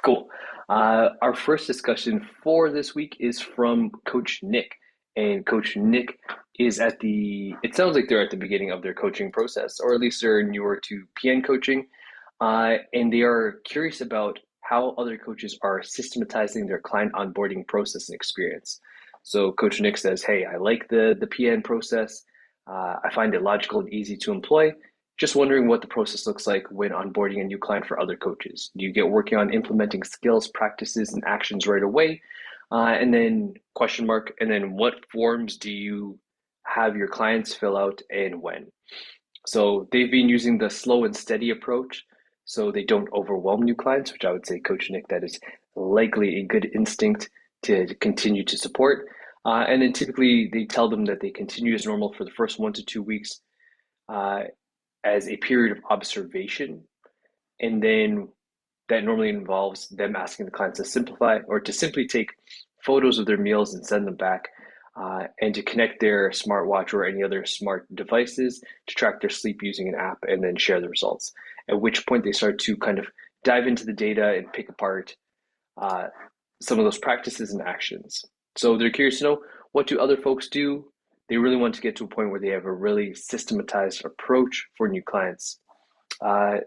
Cool. Our first discussion for this week is from Coach Nick. And Coach Nick is it sounds like they're at the beginning of their coaching process, or at least they're newer to PN coaching. And they are curious about how other coaches are systematizing their client onboarding process and experience. So Coach Nick says, hey, I like the PN process. I find it logical and easy to employ. Just wondering what the process looks like when onboarding a new client for other coaches. Do you get working on implementing skills, practices, and actions right away? And then question mark, and then what forms do you have your clients fill out and when? So they've been using the slow and steady approach so they don't overwhelm new clients, which I would say, Coach Nick, that is likely a good instinct to continue to support. And then typically they tell them that they continue as normal for the first 1 to 2 weeks. Uh, as a period of observation. And then that normally involves them asking the clients to simplify or to simply take photos of their meals and send them back, and to connect their smartwatch or any other smart devices to track their sleep using an app and then share the results. At which point they start to kind of dive into the data and pick apart uh, some of those practices and actions. So they're curious to know, what do other folks do? They really want to get to a point where they have a really systematized approach for new clients.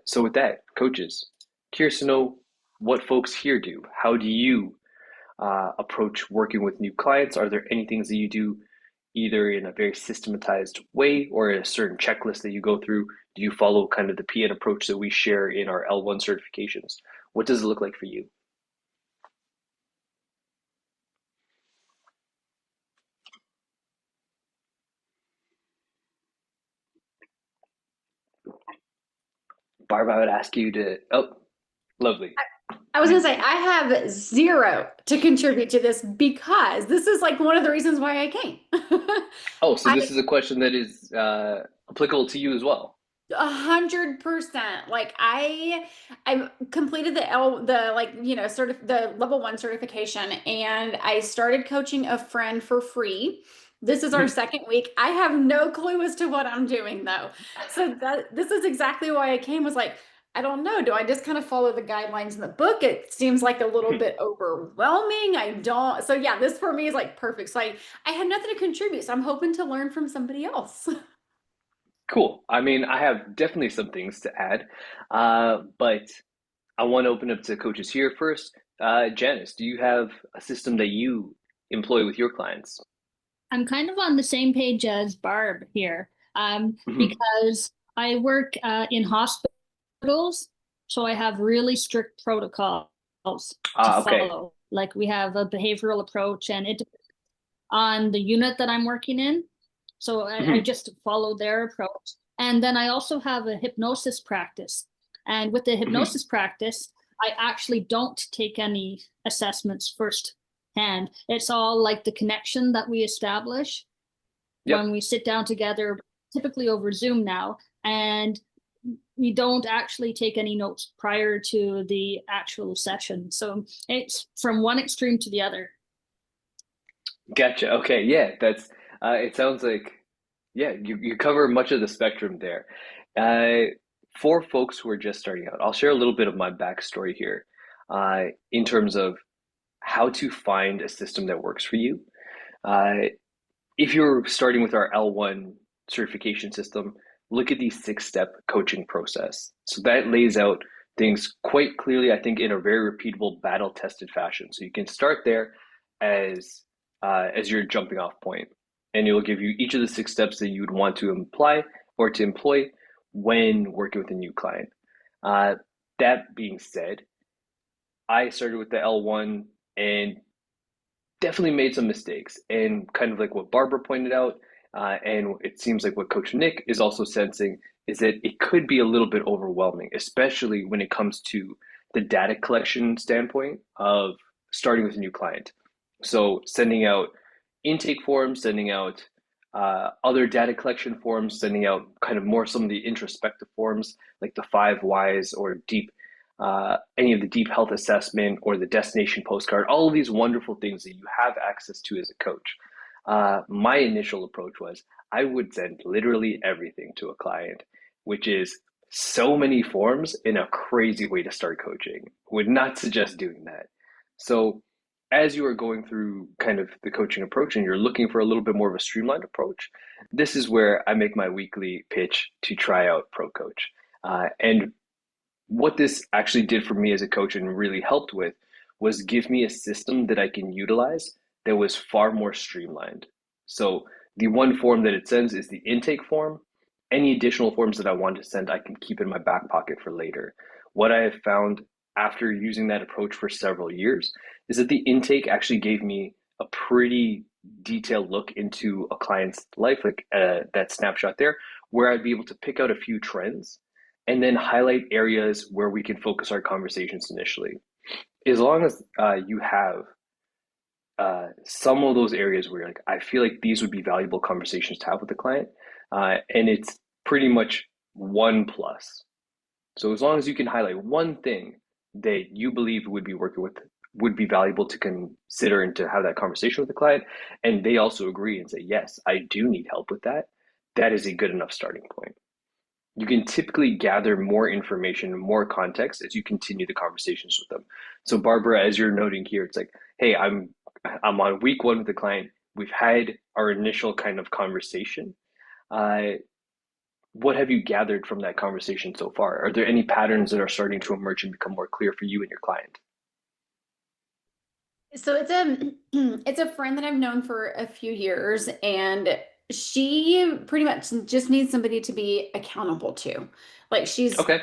So with that, coaches, curious to know what folks here do. How do you approach working with new clients? Are there any things that you do either in a very systematized way or a certain checklist that you go through? Do you follow kind of the PN approach that we share in our L1 certifications? What does it look like for you? Barb, I would ask you to, oh, lovely. I was gonna say I have zero to contribute to this because this is like one of the reasons why I came. Oh, so I this is a question that is applicable to you as well. 100%. Like I completed the like sort of the level one certification, and I started coaching a friend for free. This is our Mhm. second week. I have no clue as to what I'm doing though. So that this is exactly why I came, was like, I don't know. Do I just kind of follow the guidelines in the book? It seems like a little bit overwhelming. I don't. So yeah, this for me is like perfect. So I had nothing to contribute. So I'm hoping to learn from somebody else. Cool. I mean, I have definitely some things to add, but I want to open up to coaches here first. Janice, do you have a system that you employ with your clients? I'm kind of on the same page as Barb here, Mhm. because I work in hospitals, so I have really strict protocols to Okay. follow. Like we have a behavioral approach, and it depends on the unit that I'm working in. So I Mhm. just follow their approach. And then I also have a hypnosis practice. And with the Mhm. hypnosis practice, I actually don't take any assessments first hand. It's all like the connection that we establish when Yep. we sit down together, typically over Zoom now, and we don't actually take any notes prior to the actual session. So it's from one extreme to the other. Gotcha. Okay. Yeah, that's it sounds like yeah, you cover much of the spectrum there. Uh, for folks who are just starting out, I'll share a little bit of my backstory here, in terms of how to find a system that works for you. Uh, if you're starting with our L1 certification system, look at the 6 step coaching process. So that lays out things quite clearly, I think, in a very repeatable, battle tested fashion. So you can start there as as your jumping off point, and it will give you each of the 6 steps that you would want to imply or to employ when working with a new client. Uh, that being said, I started with the L1 and definitely made some mistakes. And kind of like what Barbara pointed out, and it seems like what Coach Nick is also sensing, is that it could be a little bit overwhelming, especially when it comes to the data collection standpoint of starting with a new client. So sending out intake forms, sending out other data collection forms, sending out kind of more some of the introspective forms like the 5 whys or deep any of the deep health assessment or the destination postcard, all of these wonderful things that you have access to as a coach. My initial approach was I would send literally everything to a client, which is so many forms in a crazy way to start coaching. Would not suggest doing that. So, as you are going through kind of the coaching approach and you're looking for a little bit more of a streamlined approach, this is where I make my weekly pitch to try out ProCoach. And what this actually did for me as a coach and really helped with was give me a system that I can utilize that was far more streamlined. So the one form that it sends is the intake form. Any additional forms that I want to send, I can keep in my back pocket for later. What I have found after using that approach for several years is that the intake actually gave me a pretty detailed look into a client's life, like that snapshot there, where I'd be able to pick out a few trends and then highlight areas where we can focus our conversations initially. As long as you have some of those areas where you're like, I feel like these would be valuable conversations to have with the client, and it's pretty much one plus. So as long as you can highlight one thing that you believe would be working with, would be valuable to consider and to have that conversation with the client, and they also agree and say, yes, I do need help with that, that is a good enough starting point. You can typically gather more information, more context as you continue the conversations with them. So Barbara, as you're noting here, it's like, hey, I'm on week one with the client. We've had our initial kind of conversation. Uh, what have you gathered from that conversation so far? Are there any patterns that are starting to emerge and become more clear for you and your client? So it's a it's a friend that I've known for a few years, and she pretty much just needs somebody to be accountable to. Like Okay.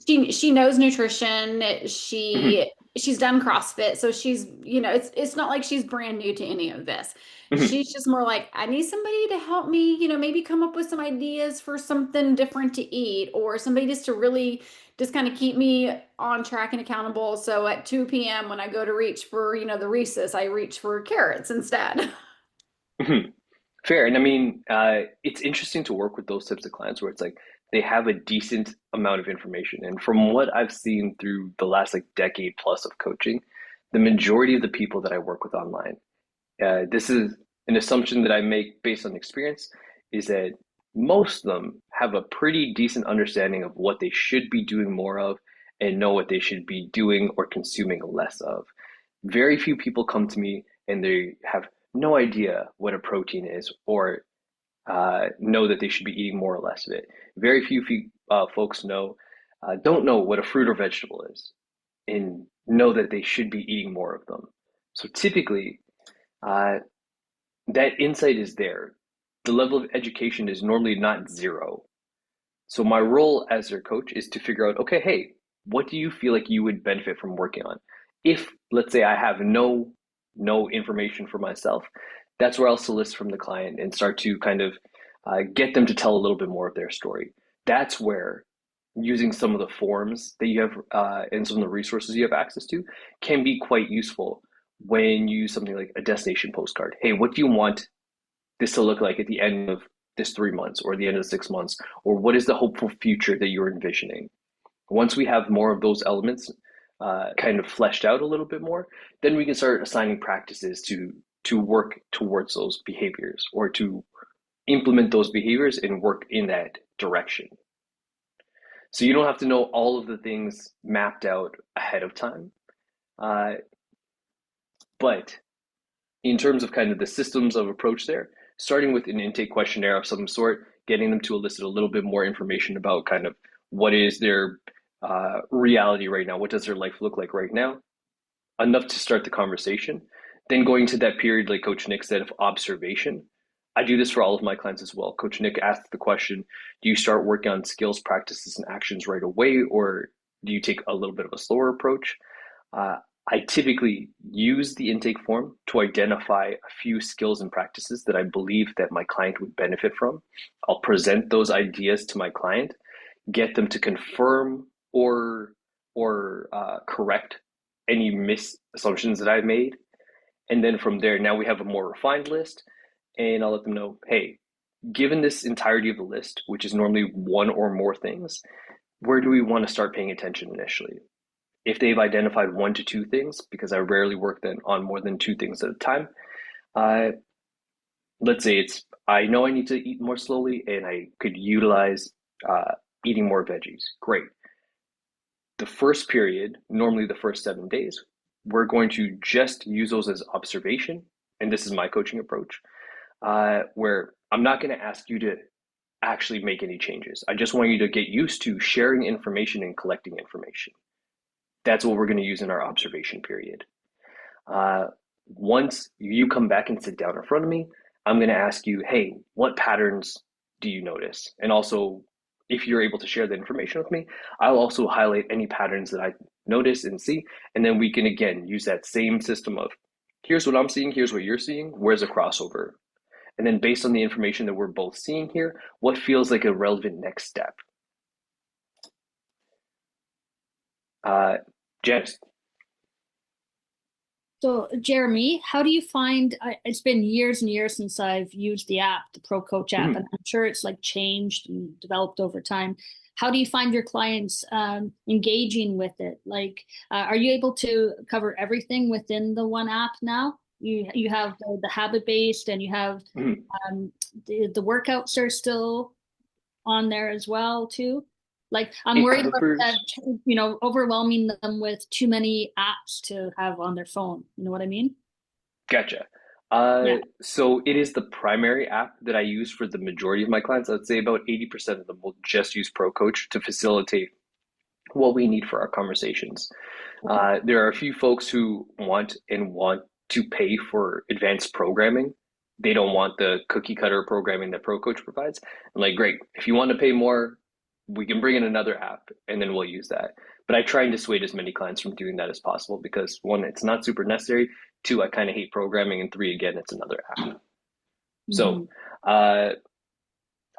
she knows nutrition. Mhm. She's done CrossFit, so she's, it's not like she's brand new to any of this. Mhm. She's just more like, I need somebody to help me, maybe come up with some ideas for something different to eat, or somebody just to really just kind of keep me on track and accountable. So at 2 p.m. when I go to reach for, the Reese's, I reach for carrots instead. Mhm. Fair. And I mean, it's interesting to work with those types of clients where it's like they have a decent amount of information. And from what I've seen through the last like decade plus of coaching, the majority of the people that I work with online, this is an assumption that I make based on experience, is that most of them have a pretty decent understanding of what they should be doing more of and know what they should be doing or consuming less of. Very few people come to me and they have no idea what a protein is or know that they should be eating more or less of it. Very few folks don't know what a fruit or vegetable is and know that they should be eating more of them. So typically, uh, that insight is there. The level of education is normally not zero. So my role as their coach is to figure out, okay, hey, what do you feel like you would benefit from working on? If let's say I have no information for myself, that's where I'll solicit from the client and start to kind of get them to tell a little bit more of their story. That's where using some of the forms that you have and some of the resources you have access to can be quite useful when you use something like a destination postcard. Hey, what do you want this to look like at the end of this 3 months or the end of the 6 months? Or what is the hopeful future that you're envisioning? Once we have more of those elements kind of fleshed out a little bit more, then we can start assigning practices to work towards those behaviors or to implement those behaviors and work in that direction. So you don't have to know all of the things mapped out ahead of time. Uh, but in terms of kind of the systems of approach there, starting with an intake questionnaire of some sort, getting them to elicit a little bit more information about kind of what is their reality right now, what does their life look like right now, enough to start the conversation. Then going to that period, like Coach Nick said, of observation. I do this for all of my clients as well. Coach Nick asked the question, do you start working on skills, practices, and actions right away, or do you take a little bit of a slower approach? Uh, I typically use the intake form to identify a few skills and practices that I believe that my client would benefit from. I'll present those ideas to my client, get them to confirm or correct any misassumptions that I've made, and then from there, now we have a more refined list, and I'll let them know, hey, given this entirety of the list, which is normally one or more things, where do we want to start paying attention initially? If they've identified 1 to 2 things, because I rarely work then on more than 2 things at a time, uh, let's say it's I know I need to eat more slowly and I could utilize eating more veggies. Great. The first period, normally the first 7 days, we're going to just use those as observation. And this is my coaching approach, where I'm not going to ask you to actually make any changes. I just want you to get used to sharing information and collecting information. That's what we're going to use in our observation period. Uh, Once you come back and sit down in front of me, I'm going to ask you, hey, what patterns do you notice? And also, if you're able to share the information with me, I'll also highlight any patterns that I notice and see. And then we can, again, use that same system of here's what I'm seeing, here's what you're seeing, where's a crossover? And then based on the information that we're both seeing here, what feels like a relevant next step? Janice. So, Jeremy, how do you find it's been years and years since I've used the app, the ProCoach app, and I'm sure it's like changed and developed over time. How do you find your clients engaging with it? Like, are you able to cover everything within the one app now? You have the habit based, and you have the workouts are still on there as well too. Like I'm It worried about covers. that, overwhelming them with too many apps to have on their phone. You know what I mean? Gotcha. Yeah. So it is the primary app that I use for the majority of my clients. I'd say about 80% of them will just use ProCoach to facilitate what we need for our conversations. Okay. There are a few folks who want to pay for advanced programming. They don't want the cookie cutter programming that ProCoach provides. I'm like, great, if you want to pay more, we can bring in another app and then we'll use that. But I try and dissuade as many clients from doing that as possible because one, it's not super necessary. Two, I kind of hate programming. And three, again, it's another app. So Mhm. uh,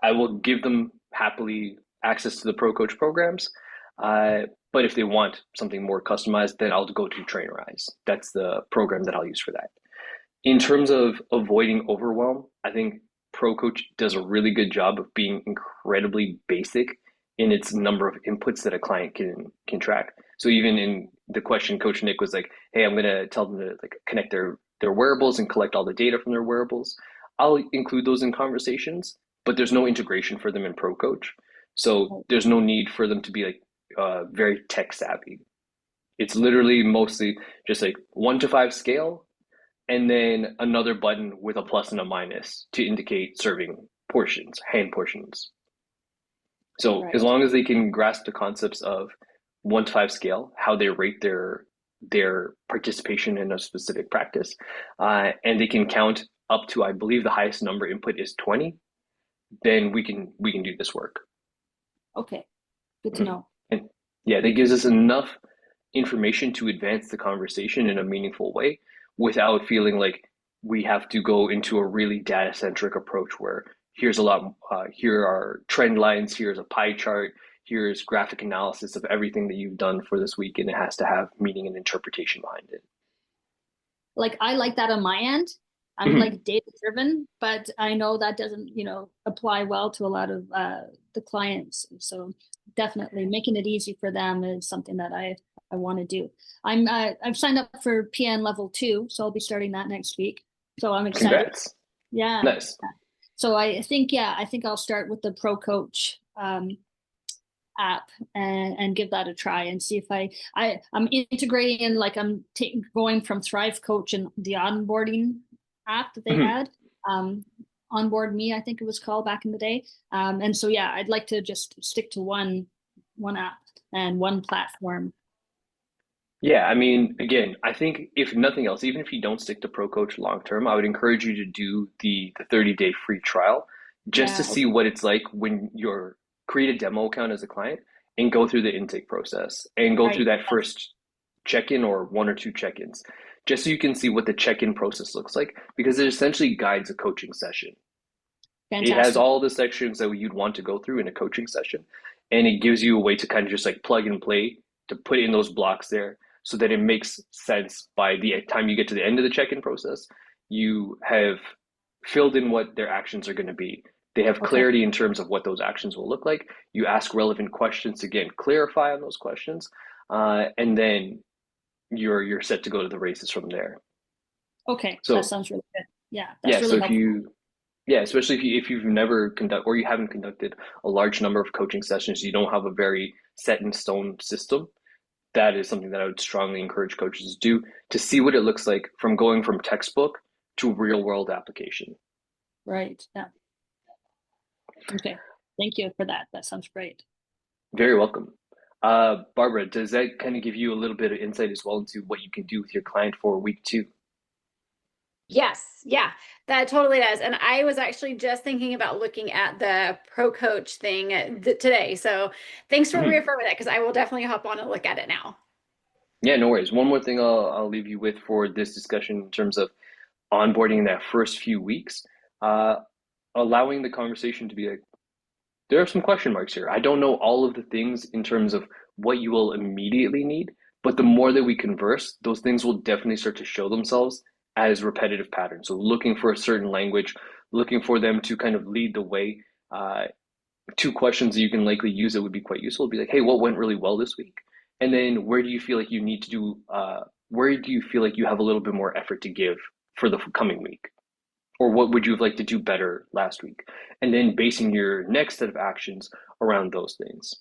I will give them happily access to the ProCoach programs. But if they want something more customized, then I'll go to Trainerize. That's the program that I'll use for that. In terms of avoiding overwhelm, I think ProCoach does a really good job of being incredibly basic in its number of inputs that a client can track. So even in the question, Coach Nick was like, "Hey, I'm gonna tell them to like connect their wearables and collect all the data from their wearables." I'll include those in conversations, but there's no integration for them in ProCoach, so there's no need for them to be like very tech savvy. It's literally mostly just like 1 to 5 scale and then another button with a plus and a minus to indicate serving portions, hand portions. So as Right. long as they can grasp the concepts of 1 to 5 scale, how they rate their participation in a specific practice, and they can count up to, I believe the highest number input is 20, then we can do this work. Okay. Good to Mhm. know. And yeah, that gives us enough information to advance the conversation in a meaningful way without feeling like we have to go into a really data centric approach where here's a lot, here are trend lines, here's a pie chart, here's graphic analysis of everything that you've done for this week, and it has to have meaning and interpretation behind it. Like I like that on my end. I'm Mhm. like data driven, but I know that doesn't, apply well to a lot of the clients. So definitely making it easy for them is something that I want to do. I've signed up for PN level 2, so I'll be starting that next week. So I'm excited. Congrats. Yeah. Nice. So I think I'll start with the Pro Coach app and give that a try and see if I'm integrating, like going from Thrive Coach and the onboarding app that they Mhm. had, um, Onboard Me, I think it was called back in the day. And so yeah, I'd like to just stick to one app and one platform. Yeah, I mean, again, I think if nothing else, even if you don't stick to ProCoach long term, I would encourage you to do the 30-day free trial just to Yeah. see what it's like when you're create a demo account as a client and go through the intake process and go through Right. that That's first check-in or 1 or 2 check-ins, just so you can see what the check-in process looks like because it essentially guides a coaching session. It has fantastic. all the sections that you'd want to go through in a coaching session, and it gives you a way to kind of just like plug and play to put in those blocks there so that it makes sense by the time you get to the end of the check-in process. You have filled in what their actions are going to be. They have Okay. clarity in terms of what those actions will look like. You ask relevant questions to again clarify on those questions, and then you're set to go to the races from there. Okay. That So sounds really good. Yeah, yeah, that's so really if helpful. Yeah, especially if you've never conduct or you haven't conducted a large number of coaching sessions, you don't have a very set in stone system. That is something that I would strongly encourage coaches to do to see what it looks like from going from textbook to real world application. Right. Yeah. Okay. Thank you for that. That sounds great. Very welcome. Barbara, does that kind of give you a little bit of insight as well into what you can do with your client for week two? Yes, yeah, that totally does. And I was actually just thinking about looking at the ProCoach thing today. So thanks for Mhm. reaffirming that because I will definitely hop on and look at it now. Yeah, no worries. One more thing I'll leave you with for this discussion in terms of onboarding in that first few weeks, uh, allowing the conversation to be like, there are some question marks here. I don't know all of the things in terms of what you will immediately need, but the more that we converse, those things will definitely start to show themselves as repetitive patterns. So looking for a certain language, looking for them to kind of lead the way. Two questions that you can likely use that would be quite useful would be like, hey, what went really well this week? And then where do you feel like you need to do, where do you feel like you have a little bit more effort to give for the coming week? Or what would you have liked to do better last week? And then basing your next set of actions around those things.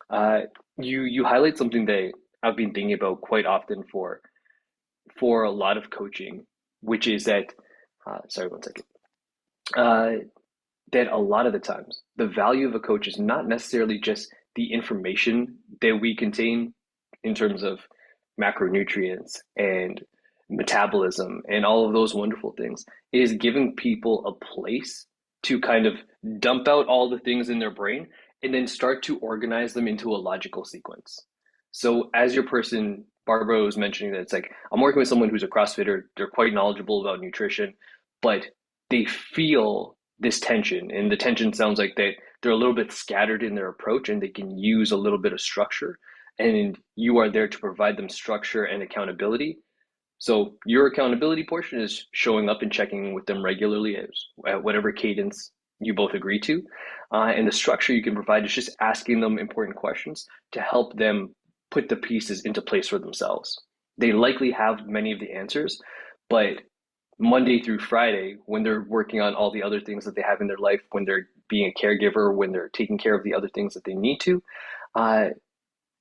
Uh, you highlight something that I've been thinking about quite often for a lot of coaching, which is that sorry, one second. Uh, that a lot of the times the value of a coach is not necessarily just the information that we contain in terms of macronutrients and metabolism and all of those wonderful things. It is giving people a place to kind of dump out all the things in their brain and then start to organize them into a logical sequence. So as your person, Barbara was mentioning that it's like, I'm working with someone who's a CrossFitter, they're quite knowledgeable about nutrition, but they feel this tension, and the tension sounds like they're a little bit scattered in their approach and they can use a little bit of structure, and you are there to provide them structure and accountability. So your accountability portion is showing up and checking with them regularly at whatever cadence you both agree to, and the structure you can provide is just asking them important questions to help them put the pieces into place for themselves. They likely have many of the answers, but Monday through Friday, when they're working on all the other things that they have in their life, when they're being a caregiver, when they're taking care of the other things that they need to, uh,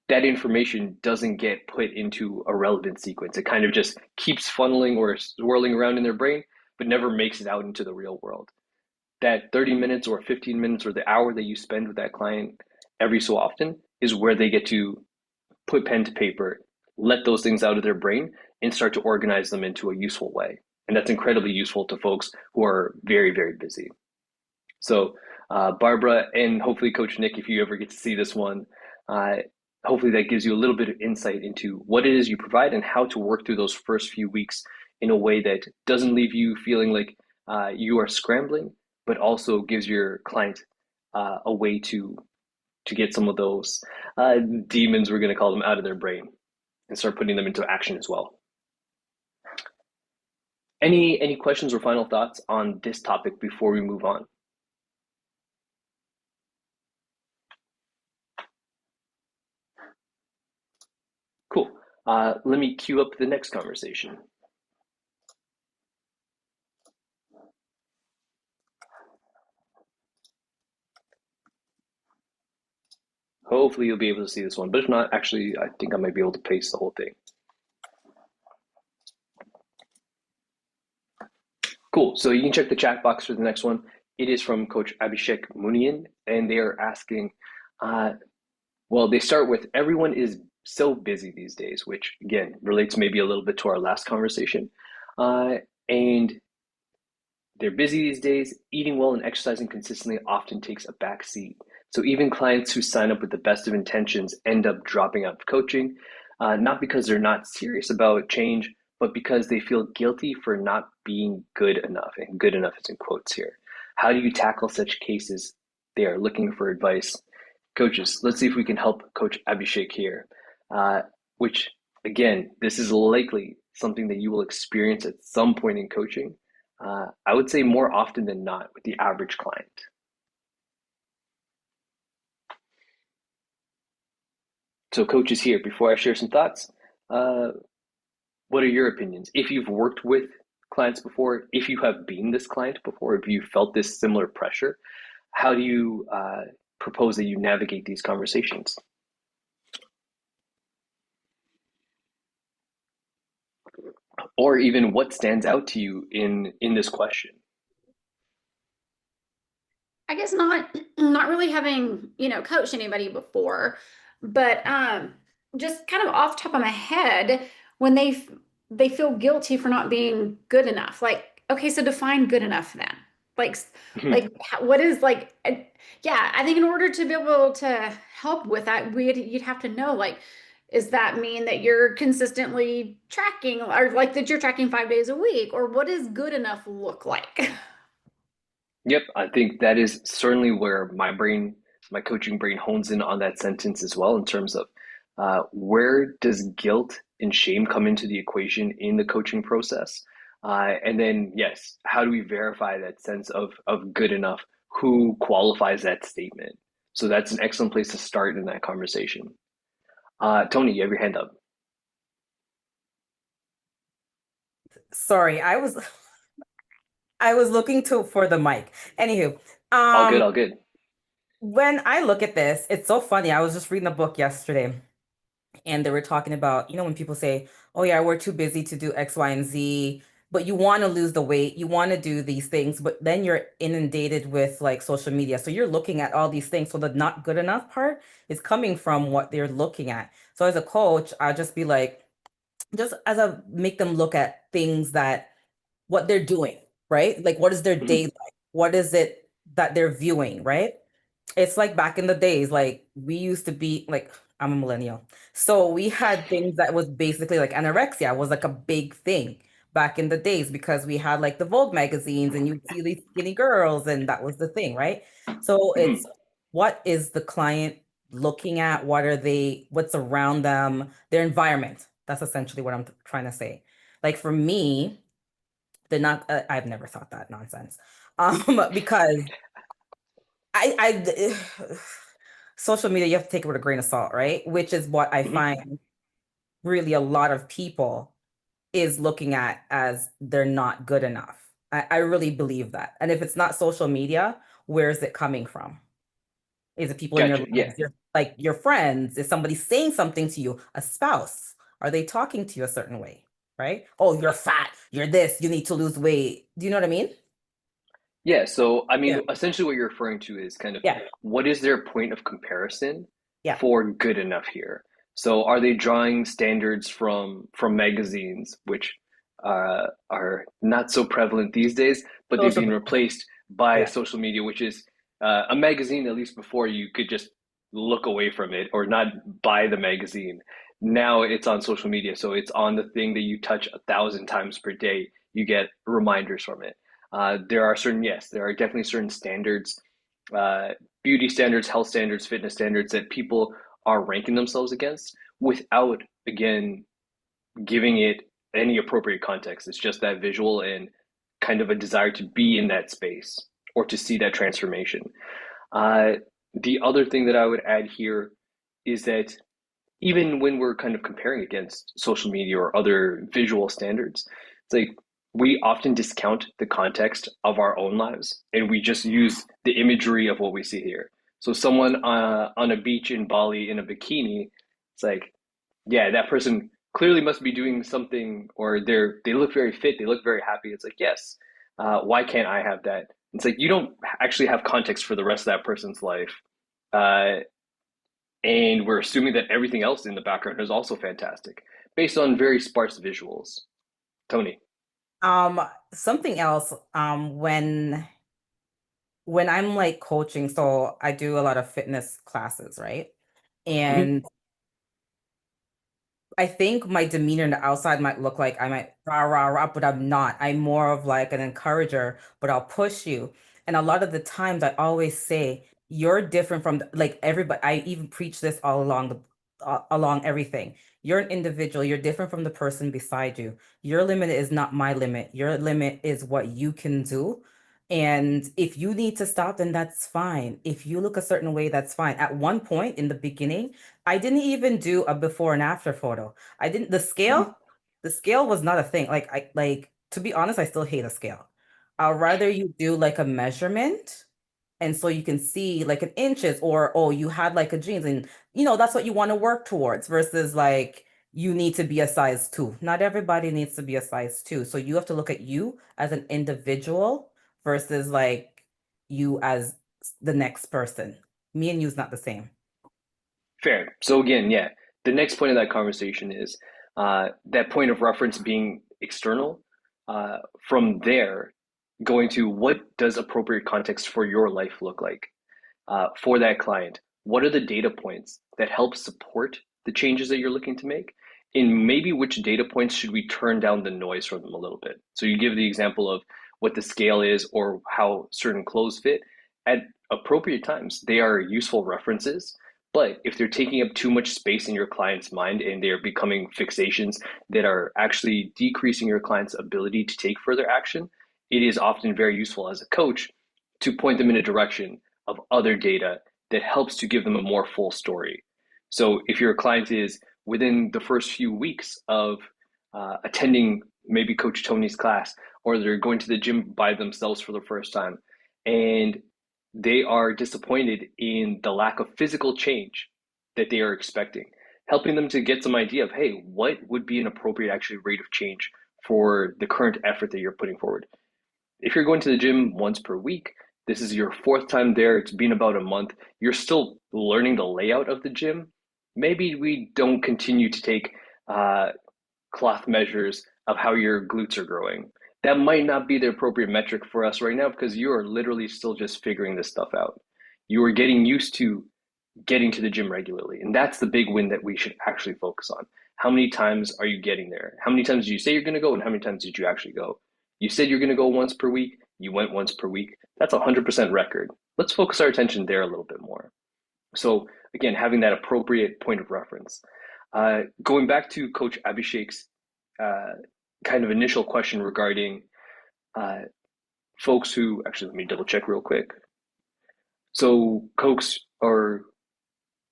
that information doesn't get put into a relevant sequence. It kind of just keeps funneling or swirling around in their brain, but never makes it out into the real world. That 30 minutes or 15 minutes or the hour that you spend with that client every so often is where they get to put pen to paper, let those things out of their brain, and start to organize them into a useful way. And that's incredibly useful to folks who are very, very busy. So, Barbara, and hopefully Coach Nick, if you ever get to see this one, uh, hopefully that gives you a little bit of insight into what it is you provide and how to work through those first few weeks in a way that doesn't leave you feeling like you are scrambling, but also gives your client a way to get some of those demons, we're going to call them, out of their brain and start putting them into action as well. Any questions or final thoughts on this topic before we move on? Cool. Let me queue up the next conversation. Hopefully you'll be able to see this one, but if not, actually, I think I might be able to paste the whole thing. Cool. So you can check the chat box for the next one. It is from Coach Abhishek Munian, and they are asking, uh, well, they start with everyone is so busy these days, which again relates maybe a little bit to our last conversation. And they're busy these days. Eating well and exercising consistently often takes a back seat. So even clients who sign up with the best of intentions end up dropping out of coaching, not because they're not serious about change, but because they feel guilty for not being good enough. And good enough is in quotes here. How do you tackle such cases? They are looking for advice. Coaches, let's see if we can help Coach Abhishek here, which again, this is likely something that you will experience at some point in coaching. I would say more often than not with the average client. So, coaches here, before I share some thoughts, uh, what are your opinions? If you've worked with clients before, if you have been this client before, if you felt this similar pressure, how do you propose that you navigate these conversations? Or even what stands out to you in this question? I guess not really having, coached anybody before, but just kind of off the top of my head, when they feel guilty for not being good enough. Like, okay, so define good enough then. Like what is like yeah, I think in order to be able to help with that, you'd have to know like does that mean that you're consistently tracking or like that you're tracking 5 days a week or what does good enough look like? Yep, I think that is certainly where my coaching brain hones in on that sentence as well, in terms of where does guilt and shame come into the equation in the coaching process? And then, yes, how do we verify that sense of good enough? Who qualifies that statement? So that's an excellent place to start in that conversation. Tony, you have your hand up. Sorry, I was looking to for the mic. Anywho, All good, um, all good. when I look at this, it's so funny. I was just reading a book yesterday, and they were talking about, when people say, "Oh yeah, we're too busy to do X, Y, and Z," but you want to lose the weight, you want to do these things, but then you're inundated with like social media. So you're looking at all these things. So the not good enough part is coming from what they're looking at. So as a coach, I'll just be like, just as a make them look at things that what they're doing, right? Like what is their day Mhm, like? What is it that they're viewing, right? It's like back in the days, like we used to be like, I'm a millennial. So we had things that was basically like anorexia was like a big thing back in the days because we had like the Vogue magazines and you'd see these skinny girls and that was the thing, right? So it's mhm. what is the client looking at? What's around them, their environment. That's essentially what I'm trying to say. Like for me, they're not, I've never thought that nonsense. Because social media, you have to take it with a grain of salt, right? Which is what I Mhm. find really a lot of people is looking at as they're not good enough. I really believe that. And if it's not social media, where is it coming from? Is it people in your Gotcha. Yeah. lives? Like your friends? Is somebody saying something to you? A spouse? Are they talking to you a certain way? Right? Oh, you're fat. You're this. You need to lose weight. Do you know what I mean? Yeah, so I Yeah. mean, essentially what you're referring to is kind of Yeah. what is their point of comparison Yeah. for good enough here? So are they drawing standards from magazines, which are not so prevalent these days, but they've Social been media. replaced by Yeah. social media, which is a magazine, at least before you could just look away from it or not buy the magazine. Now it's on social media, so it's on the thing that you touch 1,000 times per day. You get reminders from it. There are definitely certain standards, uh, beauty standards, health standards, fitness standards that people are ranking themselves against without, again, giving it any appropriate context. It's just that visual and kind of a desire to be in that space or to see that transformation. Uh, the other thing that I would add here is that even when we're kind of comparing against social media or other visual standards, it's like we often discount the context of our own lives and we just use the imagery of what we see here. So, someone on a beach in Bali in a bikini, it's like, yeah, that person clearly must be doing something, or they look very fit, they look very happy. It's like, yes, why can't I have that? It's like you don't actually have context for the rest of that person's life. Uh, and we're assuming that everything else in the background is also fantastic based on very sparse visuals. Tony. Um, Something else, when I'm like coaching, so I do a lot of fitness classes, right? Mhm. And I think my demeanor in the outside might look like I might rah rah rah, but I'm not. I'm more of like an encourager, but I'll push you. And a lot of the times I always say, you're different from like everybody. I even preach this all along along everything. You're an individual, you're different from the person beside you. Your limit is not my limit. Your limit is what you can do. And if you need to stop, then that's fine. If you look a certain way, that's fine. At one point in the beginning, I didn't even do a before and after photo. I didn't, Mhm. the scale was not a thing. Like to be honest, I still hate a scale. I'd rather you do like a measurement and so you can see like in inches or oh, you had like a jeans and that's what you want to work towards versus like you need to be a size two. Not everybody needs to be a size two. So you have to look at you as an individual versus like you as the next person. Me and you is not the same. Fair. So again, yeah, the next point of that conversation is that point of reference being external. From there, going to what does appropriate context for your life look like for that client? What are the data points that help support the changes that you're looking to make? And maybe which data points should we turn down the noise from them a little bit? So you give the example of what the scale is or how certain clothes fit. At appropriate times, they are useful references. But if they're taking up too much space in your client's mind and they're becoming fixations that are actually decreasing your client's ability to take further action, it is often very useful as a coach to point them in a direction of other data that helps to give them a more full story. So if your client is within the first few weeks of attending maybe Coach Tony's class, or they're going to the gym by themselves for the first time, and they are disappointed in the lack of physical change that they are expecting, helping them to get some idea of, hey, what would be an appropriate actually rate of change for the current effort that you're putting forward. If you're going to the gym once per week, this is your fourth time there, it's been about a month, you're still learning the layout of the gym. Maybe we don't continue to take cloth measures of how your glutes are growing. That might not be the appropriate metric for us right now because you are literally still just figuring this stuff out. You are getting used to getting to the gym regularly. And that's the big win that we should actually focus on. How many times are you getting there? How many times did you say you're going to go? And how many times did you actually go? You said you're going to go once per week. You went once per week. That's a 100% record. Let's focus our attention there a little bit more. So again, having that appropriate point of reference. Going back to Coach Abhishek's kind of initial question regarding folks who, actually, let me double check real quick. So folks are,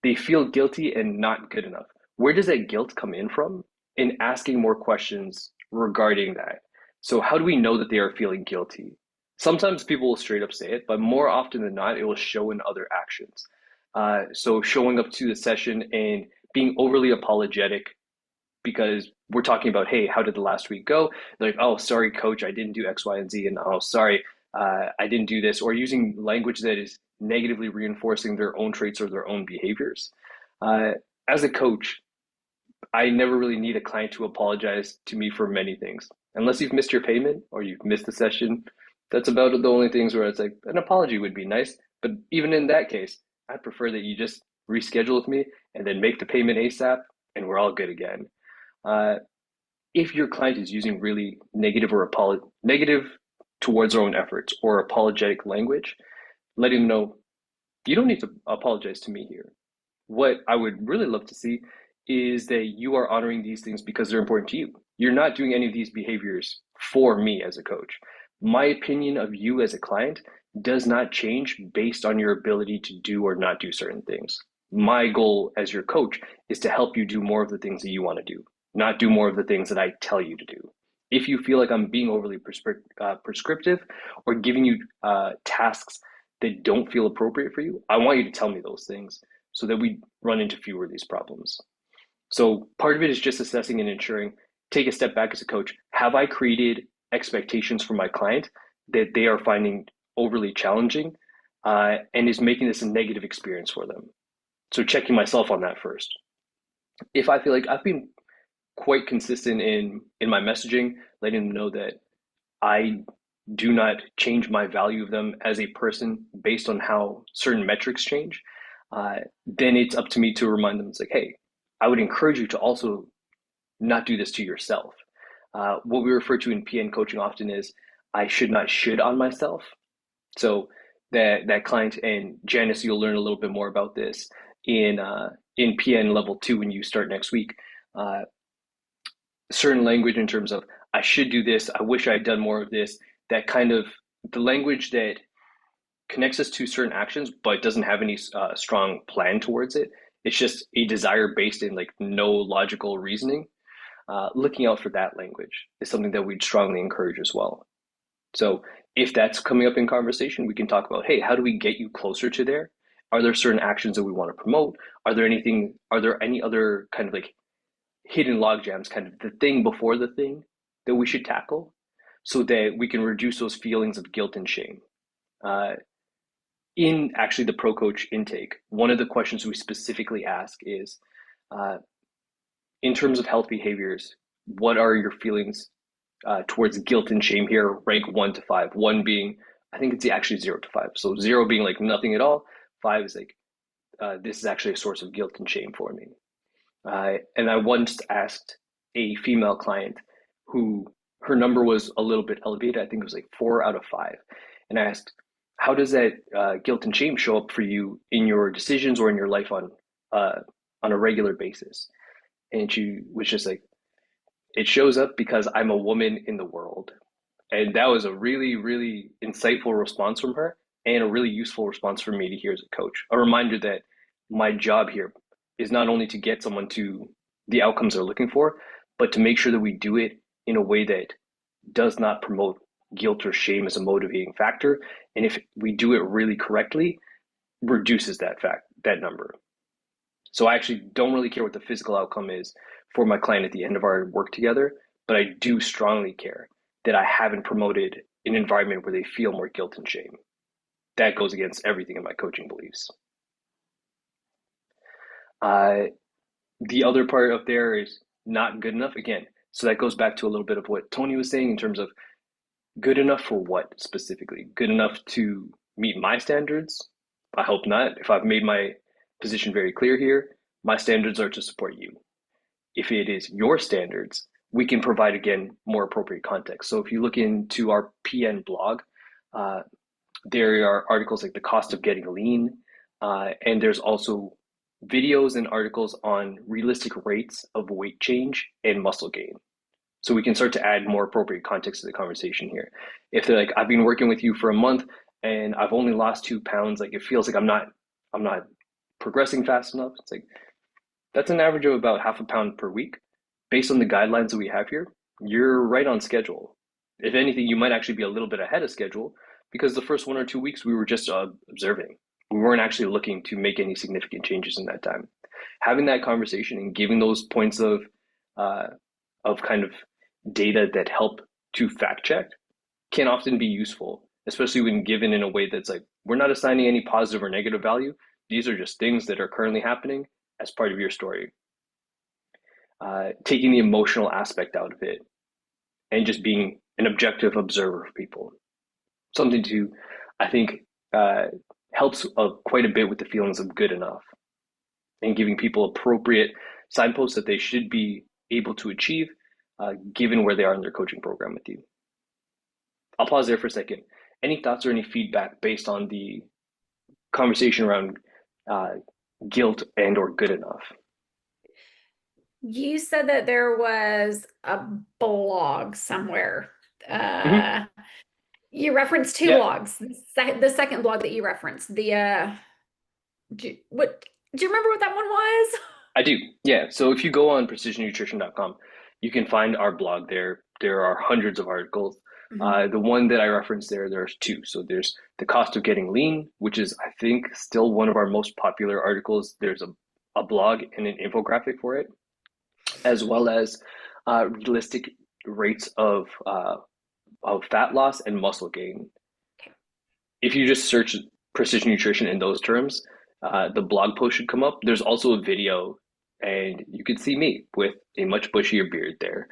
they feel guilty and not good enough. Where does that guilt come in from? In asking more questions regarding that. So how do we know that they are feeling guilty? Sometimes people will straight up say it, but more often than not, it will show in other actions. So showing up to the session and being overly apologetic because we're talking about, hey, how did the last week go? They're like, oh, sorry, coach, I didn't do X, Y, and Z, and oh, sorry, I didn't do this, or using language that is negatively reinforcing their own traits or their own behaviors. Uh, as a coach, I never really need a client to apologize to me for many things. Unless you've missed your payment or you've missed a session, that's about the only things where it's like an apology would be nice. But even in that case, I'd prefer that you just reschedule with me and then make the payment ASAP and we're all good again. Uh, if your client is using really negative or negative towards their own efforts or apologetic language, letting them know you don't need to apologize to me here. What I would really love to see is that you are honoring these things because they're important to you. You're not doing any of these behaviors for me as a coach. My opinion of you as a client does not change based on your ability to do or not do certain things. My goal as your coach is to help you do more of the things that you want to do, not do more of the things that I tell you to do. If you feel like I'm being overly prescriptive or giving you tasks that don't feel appropriate for you, I want you to tell me those things so that we run into fewer of these problems. So part of it is just assessing and ensuring, take a step back as a coach. Have I created expectations for my client that they are finding overly challenging and is making this a negative experience for them? So checking myself on that first. If I feel like I've been quite consistent in my messaging, letting them know that I do not change my value of them as a person based on how certain metrics change, then it's up to me to remind them. It's like, hey, I would encourage you to also not do this to yourself. What we refer to in PN coaching often is I should not should on myself. So that client, and Janice, you'll learn a little bit more about this in PN level 2 when you start next week. Certain language in terms of I should do this, I wish I had done more of this, that kind of the language that connects us to certain actions but doesn't have any strong plan towards it. It's just a desire based in like no logical reasoning. looking out for that language is something that we'd strongly encourage as well. So if that's coming up in conversation, we can talk about, hey, how do we get you closer to there? Are there certain actions that we want to promote? Are there any other kind of like hidden log jams, kind of the thing before the thing that we should tackle so that we can reduce those feelings of guilt and shame? Uh, in actually the ProCoach intake, one of the questions we specifically ask is, uh, in terms of health behaviors, what are your feelings towards guilt and shame here? Rank 1 to 5. One being, I think it's actually 0 to 5. So 0 being like nothing at all. 5 is like, this is actually a source of guilt and shame for me. And I once asked a female client who her number was a little bit elevated. I think it was like 4 out of 5. And I asked, how does that guilt and shame show up for you in your decisions or in your life on a regular basis? And she was just like, it shows up because I'm a woman in the world. And that was a really, really insightful response from her and a really useful response for me to hear as a coach. A reminder that my job here is not only to get someone to the outcomes they're looking for, but to make sure that we do it in a way that does not promote guilt or shame as a motivating factor. And if we do it really correctly, reduces that number. So I actually don't really care what the physical outcome is for my client at the end of our work together, but I do strongly care that I haven't promoted an environment where they feel more guilt and shame. That goes against everything in my coaching beliefs. The other part up there is not good enough. Again, so that goes back to a little bit of what Tony was saying in terms of good enough for what specifically? Good enough to meet my standards? I hope not. If I've made my position very clear here, my standards are to support you. If it is your standards, we can provide, again, more appropriate context. So if you look into our PN blog, there are articles like the cost of getting lean, and there's also videos and articles on realistic rates of weight change and muscle gain. So we can start to add more appropriate context to the conversation here. If they're like, I've been working with you for a month and I've only lost 2 pounds, like it feels like I'm not progressing fast enough. It's like, that's an average of about half a pound per week. Based on the guidelines that we have here, you're right on schedule. If anything, you might actually be a little bit ahead of schedule because the first 1 or 2 weeks we were just observing. We weren't actually looking to make any significant changes in that time. Having that conversation and giving those points of kind of data that help to fact check can often be useful, especially when given in a way that's like, we're not assigning any positive or negative value. These are just things that are currently happening as part of your story. Taking the emotional aspect out of it and just being an objective observer of people. Something to, I think, helps quite a bit with the feelings of good enough and giving people appropriate signposts that they should be able to achieve given where they are in their coaching program with you. I'll pause there for a second. Any thoughts or any feedback based on the conversation around guilt and or good enough? You said that there was a blog somewhere. You referenced two blogs. The second blog that you referenced, do you remember what that one was? I do. Yeah. So if you go on precisionnutrition.com, you can find our blog there. There are hundreds of articles. The one that I referenced there's two. So there's the cost of getting lean, which is, I think, still one of our most popular articles. There's a blog and an infographic for it, as well as realistic rates of fat loss and muscle gain. If you just search precision nutrition in those terms, the blog post should come up. There's also a video, and you can see me with a much bushier beard there.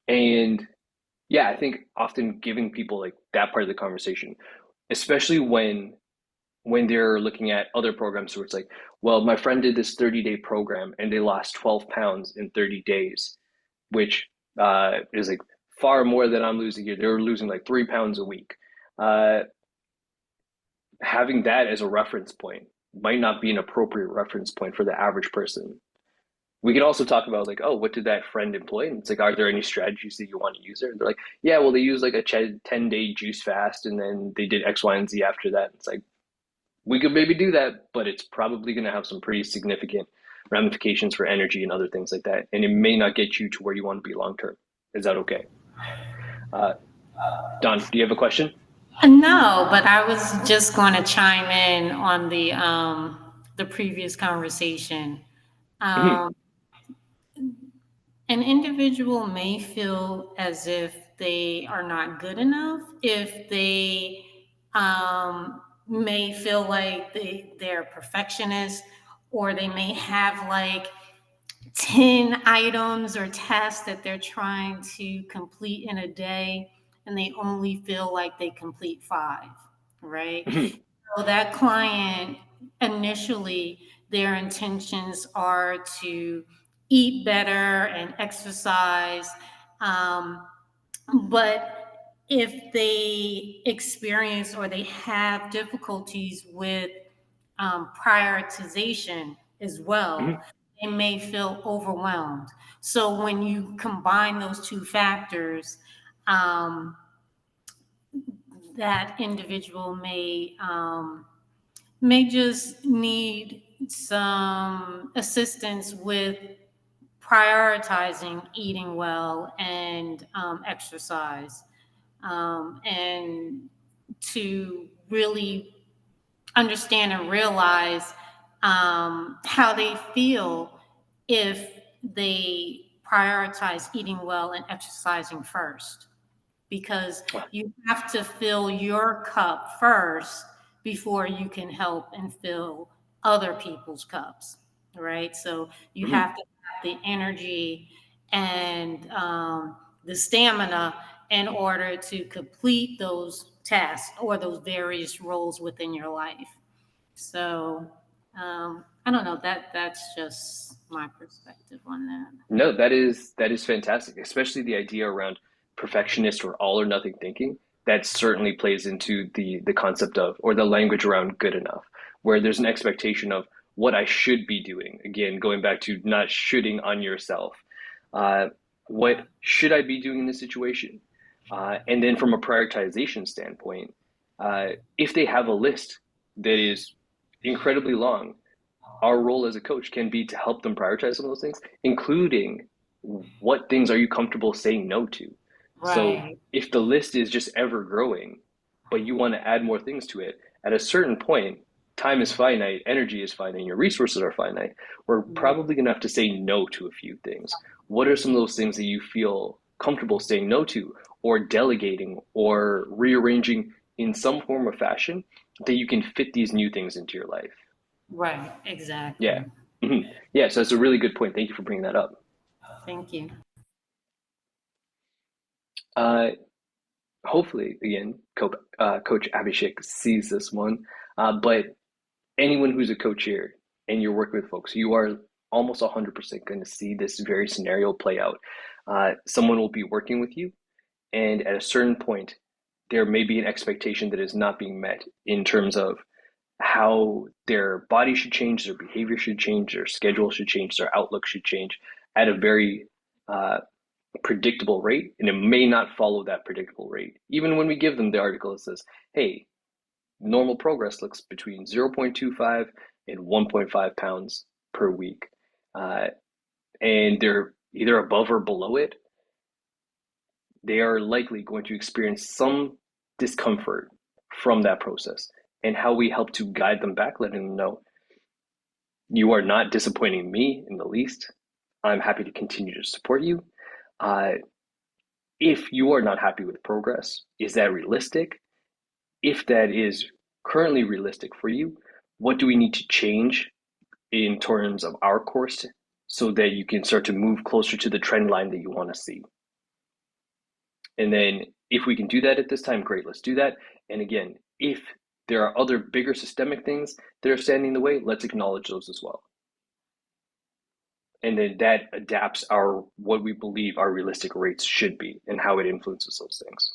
And yeah, I think often giving people like that part of the conversation, especially when they're looking at other programs where it's like, well, my friend did this 30-day program and they lost 12 pounds in 30 days, which is like far more than I'm losing here. They're losing like 3 pounds a week. Having that as a reference point might not be an appropriate reference point for the average person. We could also talk about like, oh, what did that friend employ? And it's like, are there any strategies that you want to use there? And they're like, yeah, well, they use like a 10-day juice fast and then they did X, Y, and Z after that. It's like, we could maybe do that, but it's probably going to have some pretty significant ramifications for energy and other things like that. And it may not get you to where you want to be long term. Is that okay? Uh, Don, do you have a question? No, but I was just going to chime in on the previous conversation. Mhm. Um, an individual may feel as if they are not good enough, if they may feel like they're perfectionists, or they may have like 10 items or tasks that they're trying to complete in a day, and they only feel like they complete five, right? Mhm. So that client, initially, their intentions are to eat better and exercise. Um, but if they experience or they have difficulties with prioritization as well, Mhm. they may feel overwhelmed. So when you combine those two factors, um, that individual may just need some assistance with prioritizing eating well and exercise, and to really understand and realize how they feel if they prioritize eating well and exercising first, because you have to fill your cup first before you can help and fill other people's cups, right? So you Mhm. have to have the energy and the stamina in order to complete those tasks or those various roles within your life. So I don't know, that's just my perspective on that. No, that is fantastic, especially the idea around perfectionist or all or nothing thinking. That certainly plays into the concept of or the language around good enough, where there's an expectation of what I should be doing. Again, going back to not shooting on yourself. Uh, what should I be doing in this situation? And then from a prioritization standpoint, if they have a list that is incredibly long, our role as a coach can be to help them prioritize some of those things, including what things are you comfortable saying no to. So Right. if the list is just ever growing, but you want to add more things to it, at a certain point, time is finite, energy is finite, and your resources are finite. We're probably going to have to say no to a few things. What are some of those things that you feel comfortable saying no to, or delegating, or rearranging in some form or fashion that you can fit these new things into your life? Right, Yeah. exactly. Yeah, so that's a really good point. Thank you for bringing that up. Thank you. Uh, Hopefully, again, Coach Abhishek sees this one. But anyone who's a coach here and you're working with folks, you are almost 100% going to see this very scenario play out. Someone will be working with you, and at a certain point, there may be an expectation that is not being met in terms of how their body should change, their behavior should change, their schedule should change, their outlook should change at a very uh, predictable rate, and it may not follow that predictable rate. Even when we give them the article, it says, hey, normal progress looks between 0.25 and 1.5 pounds per week. Uh, and they're either above or below it, they are likely going to experience some discomfort from that process. And how we help to guide them back, letting them know you are not disappointing me in the least. I'm happy to continue to support you. Uh, if you are not happy with progress, is that realistic? If that is currently realistic for you, what do we need to change in terms of our course so that you can start to move closer to the trend line that you want to see? And then if we can do that at this time, great, let's do that. And again, if there are other bigger systemic things that are standing in the way, let's acknowledge those as well. And then that adapts our what we believe our realistic rates should be and how it influences those things.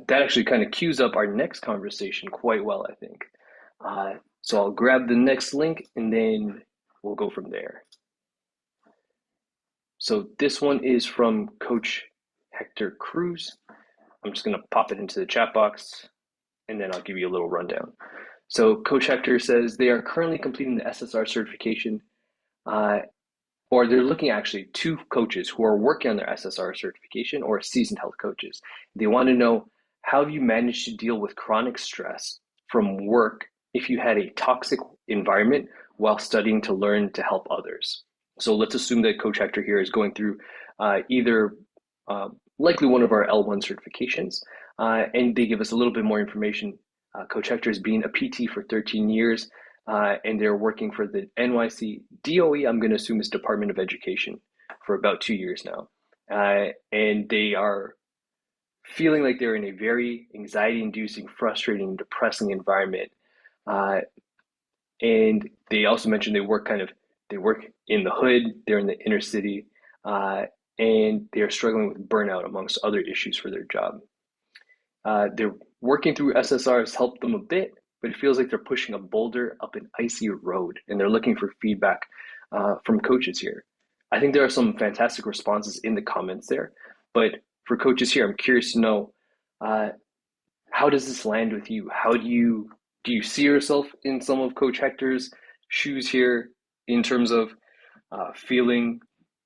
That actually kind of cues up our next conversation quite well, I think. So I'll grab the next link and then we'll go from there. So this one is from Coach Hector Cruz. I'm just going to pop it into the chat box and then I'll give you a little rundown. So Coach Hector says they are currently completing the SSR certification, uh, or they're looking actually to coaches who are working on their SSR certification or seasoned health coaches. They want to know, how have you managed to deal with chronic stress from work if you had a toxic environment while studying to learn to help others? So let's assume that Coach Hector here is going through either likely one of our L1 certifications, and they give us a little bit more information. Coach Hector has been a PT for 13 years, and they're working for the NYC DOE, I'm going to assume is Department of Education, for about 2 years now. And they are feeling like they're in a very anxiety-inducing, frustrating, depressing environment. Uh, and they also mentioned they work in the hood, they're in the inner city, and they're struggling with burnout amongst other issues for their job. They're working through SSR has helped them a bit, but it feels like they're pushing a boulder up an icy road, and they're looking for feedback from coaches here. I think there are some fantastic responses in the comments there, but for coaches here, I'm curious to know, uh, how does this land with you? How do you see yourself in some of Coach Hector's shoes here in terms of feeling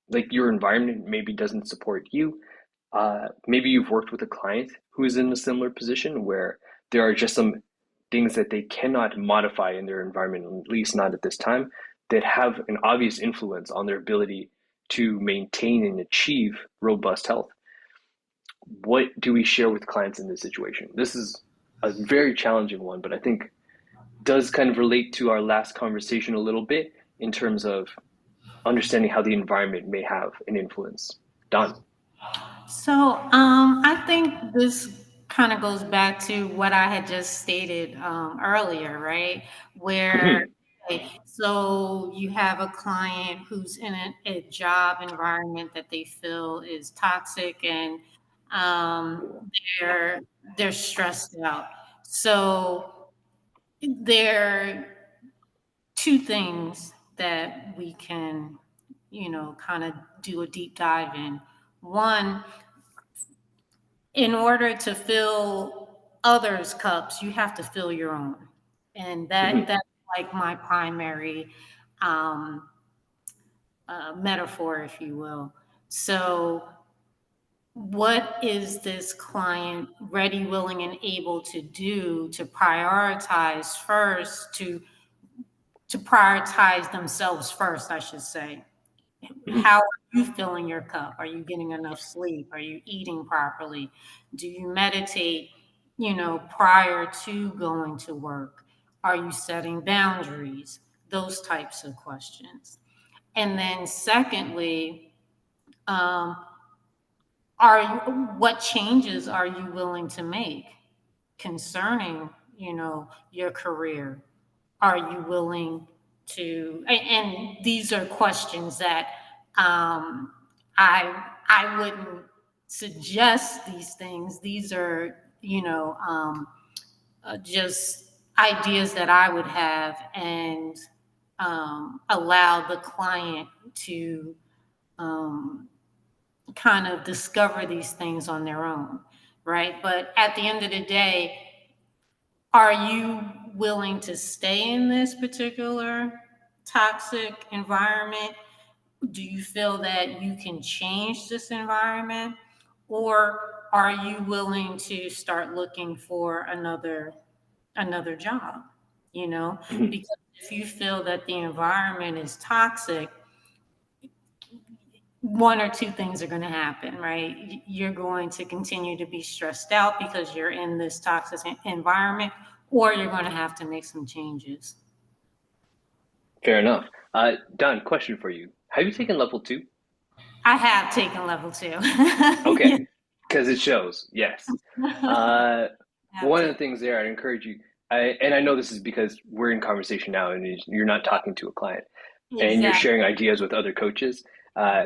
like your environment maybe doesn't support you? Maybe you've worked with a client who is in a similar position where there are just some things that they cannot modify in their environment, at least not at this time, that have an obvious influence on their ability to maintain and achieve robust health. What do we share with clients in this situation? This is a very challenging one, but I think does kind of relate to our last conversation a little bit in terms of understanding how the environment may have an influence. Don. So I think this kind of goes back to what I had just stated earlier, right? Where, okay, so you have a client who's in a job environment that they feel is toxic, and they're they're stressed out. So there are two things that we can, kind of do a deep dive in. One, in order to fill others' cups, you have to fill your own. And that's like my primary um, metaphor, if you will. So, what is this client ready, willing, and able to do to prioritize first, to prioritize themselves first, I should say? How are you filling your cup? Are you getting enough sleep? Are you eating properly? Do you meditate, prior to going to work? Are you setting boundaries? Those types of questions. And then secondly, um, are you, what changes are you willing to make concerning, your career? Are you willing to, and these are questions that I wouldn't suggest these things. These are, just ideas that I would have, and allow the client to um, kind of discover these things on their own, right? But at the end of the day, are you willing to stay in this particular toxic environment? Do you feel that you can change this environment? Or are you willing to start looking for another job? Because if you feel that the environment is toxic, one or two things are going to happen, right? You're going to continue to be stressed out because you're in this toxic environment, or you're going to have to make some changes. Fair enough. Don, question for you. Have you taken level two? I have taken level two. Okay, Yeah, because it shows, yes. I Uh, have one of the taken. things there, I'd encourage you, and I know this is because we're in conversation now and you're not talking to a client and you're Exactly. sharing ideas with other coaches. Uh,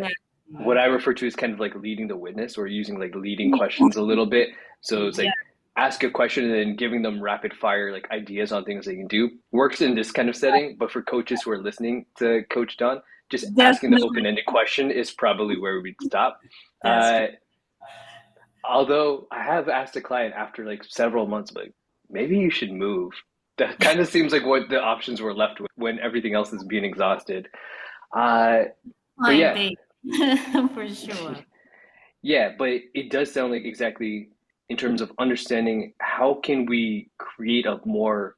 what Exactly. I refer to as kind of like leading the witness or using like leading questions a little bit. So it's Yeah, like ask a question and then giving them rapid fire like ideas on things they can do. Works in this kind of setting, but for coaches who are listening to Coach Don, just asking the definitely. open-ended question is probably where we'd stop. That's true. Uh, Although I have asked a client after like several months, like maybe you should move. That kind of seems like what the options were left with when everything else is being exhausted. Uh, but Client yeah, base, for sure. yeah, but it does sound like exactly in terms of understanding how can we create a more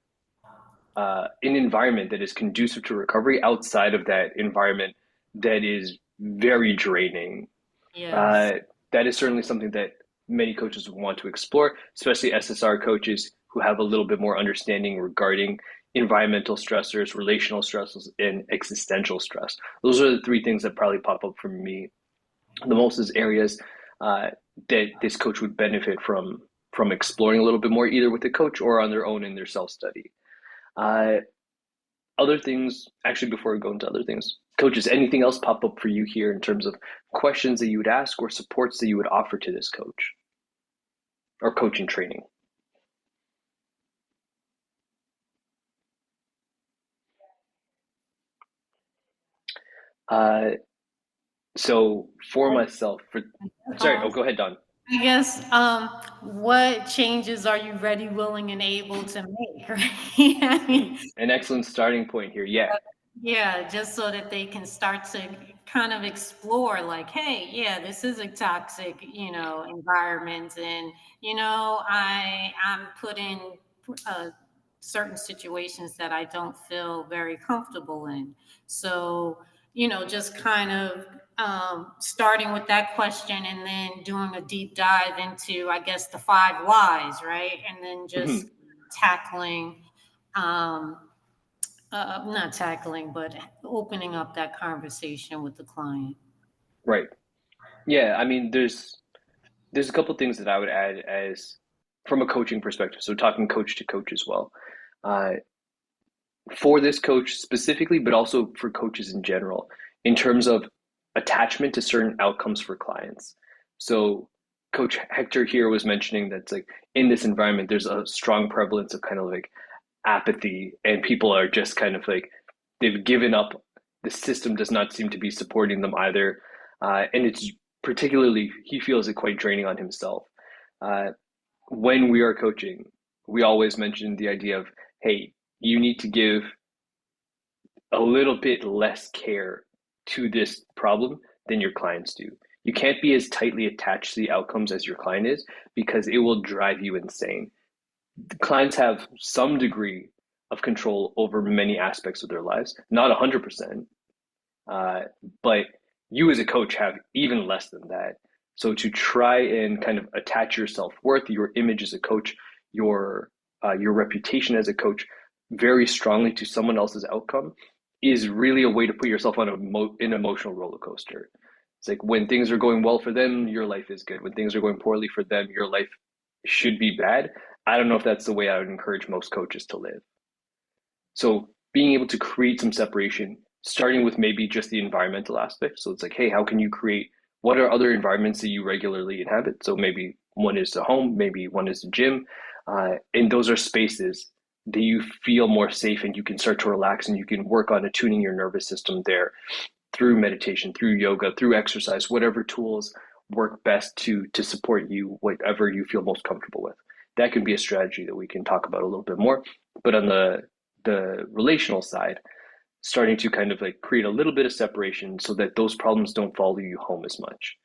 an environment that is conducive to recovery outside of that environment that is very draining. Yes. Uh, that is certainly something that many coaches want to explore, especially SSR coaches who have a little bit more understanding regarding environmental stressors, relational stresses, and existential stress. Those are the three things that probably pop up for me the most as areas uh, that this coach would benefit from exploring a little bit more, either with a coach or on their own in their self study. Uh, Other things, actually, before we go into other things, coaches, anything else pop up for you here in terms of questions that you would ask or supports that you would offer to this coach or coaching training? Uh, so for myself, sorry, Um, oh, go ahead, Don. I guess, what changes are you ready, willing, and able to make, right? I mean, An excellent starting point here. Yeah. yeah, just so that they can start to kind of explore, like, hey, yeah, this is a toxic, environment, and I'm put in uh, certain situations that I don't feel very comfortable in. So, just kind of starting with that question and then doing a deep dive into, I guess, the five whys, right? And then just Mhm. tackling. Um, Not tackling, but opening up that conversation with the client. Right. Yeah. I mean, there's a couple things that I would add as from a coaching perspective. So talking coach to coach as well. Uh, for this coach specifically, but also for coaches in general, in terms of attachment to certain outcomes for clients. So, Coach Hector here was mentioning that it's like in this environment, there's a strong prevalence of kind of like apathy, and people are just kind of like they've given up. The system does not seem to be supporting them either, and it's particularly he feels it quite draining on himself. Uh, when we are coaching, we always mention the idea of, hey, you need to give a little bit less care to this problem than your clients do. You can't be as tightly attached to the outcomes as your client is because it will drive you insane. The clients have some degree of control over many aspects of their lives, not 100%, uh, but you as a coach have even less than that. So to try and kind of attach your self worth, your image as a coach, your reputation as a coach, very strongly to someone else's outcome is really a way to put yourself on an emotional roller coaster. It's like when things are going well for them, your life is good. When things are going poorly for them, your life should be bad. I don't know if that's the way I would encourage most coaches to live. So being able to create some separation, starting with maybe just the environmental aspect. So it's like, hey, how can you create what are other environments that you regularly inhabit? So maybe one is the home, maybe one is the gym. And those are spaces that you feel more safe and you can start to relax and you can work on attuning your nervous system there through meditation, through yoga, through exercise, whatever tools work best to support you, whatever you feel most comfortable with. That can be a strategy that we can talk about a little bit more. But on the relational side, starting to kind of like create a little bit of separation so that those problems don't follow you home as much.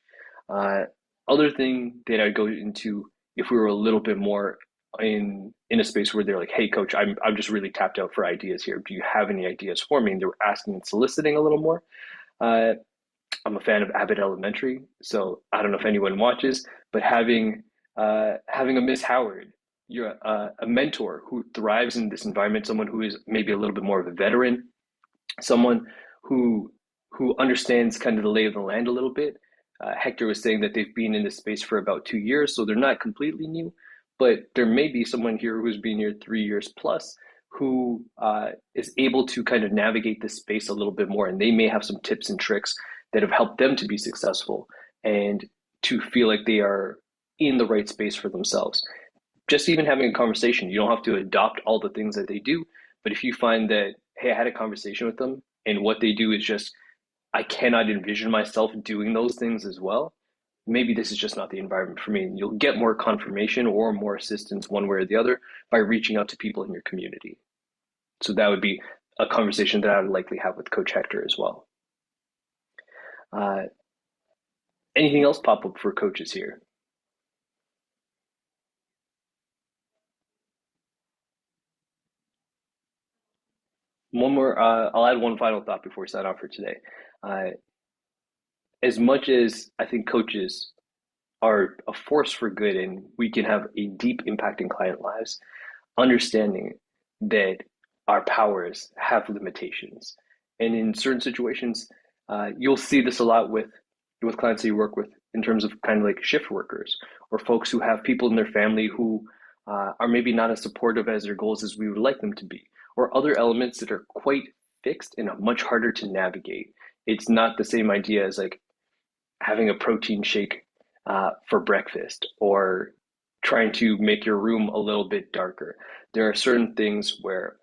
Uh, Other thing that I'd go into if we were a little bit more in a space where they're like, "Hey, coach, I'm just really tapped out for ideas here. Do you have any ideas for me?" And they were asking and soliciting a little more. Uh, I'm a fan of Abbott Elementary, so I don't know if anyone watches, but having a Miss Howard, you're a mentor who thrives in this environment, someone who is maybe a little bit more of a veteran, someone who who understands kind of the lay of the land a little bit. Hector was saying that they've been in this space for about 2 years, so they're not completely new, but there may be someone here who's been here 3 years plus who is able to kind of navigate this space a little bit more, and they may have some tips and tricks that have helped them to be successful and to feel like they are in the right space for themselves. Just even having a conversation, you don't have to adopt all the things that they do, but if you find that, hey, I had a conversation with them and what they do is just, I cannot envision myself doing those things as well, maybe this is just not the environment for me. And you'll get more confirmation or more assistance one way or the other by reaching out to people in your community. So that would be a conversation that I would likely have with Coach Hector as well. Anything else pop up for coaches here? One more, I'll add one final thought before we sign off for today. As much as I think coaches are a force for good and we can have a deep impact in client lives, understanding that our powers have limitations. And in certain situations, you'll see this a lot with clients that you work with in terms of kind of like shift workers or folks who have people in their family who are maybe not as supportive as their goals as we would like them to be, or other elements that are quite fixed and much harder to navigate. It's not the same idea as like having a protein shake for breakfast or trying to make your room a little bit darker. There are certain things where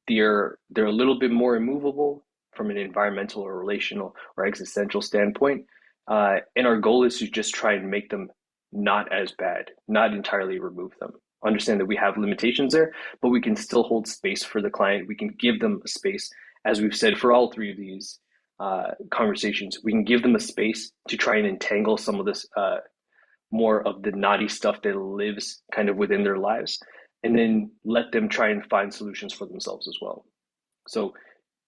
they're a little bit more immovable from an environmental or relational or existential standpoint. And our goal is to just try and make them not as bad, not entirely remove them. Understand that we have limitations there, but we can still hold space for the client. We can give them a space, as we've said for all three of these conversations. We can give them a space to try and entangle some of this more of the naughty stuff that lives kind of within their lives, and then let them try and find solutions for themselves as well. So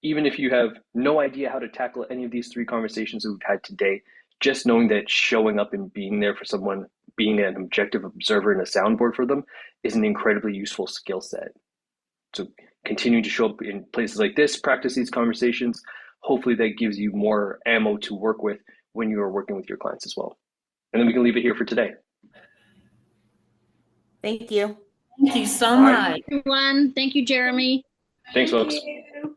even if you have no idea how to tackle any of these three conversations that we've had today, just knowing that showing up and being there for someone, being an objective observer and a soundboard for them is an incredibly useful skill set. So continuing to show up in places like this, practice these conversations, hopefully that gives you more ammo to work with when you are working with your clients as well. And then we can leave it here for today. Thank you. Thank you so All right. much. Everyone, thank you, Jeremy. Thanks, folks. you.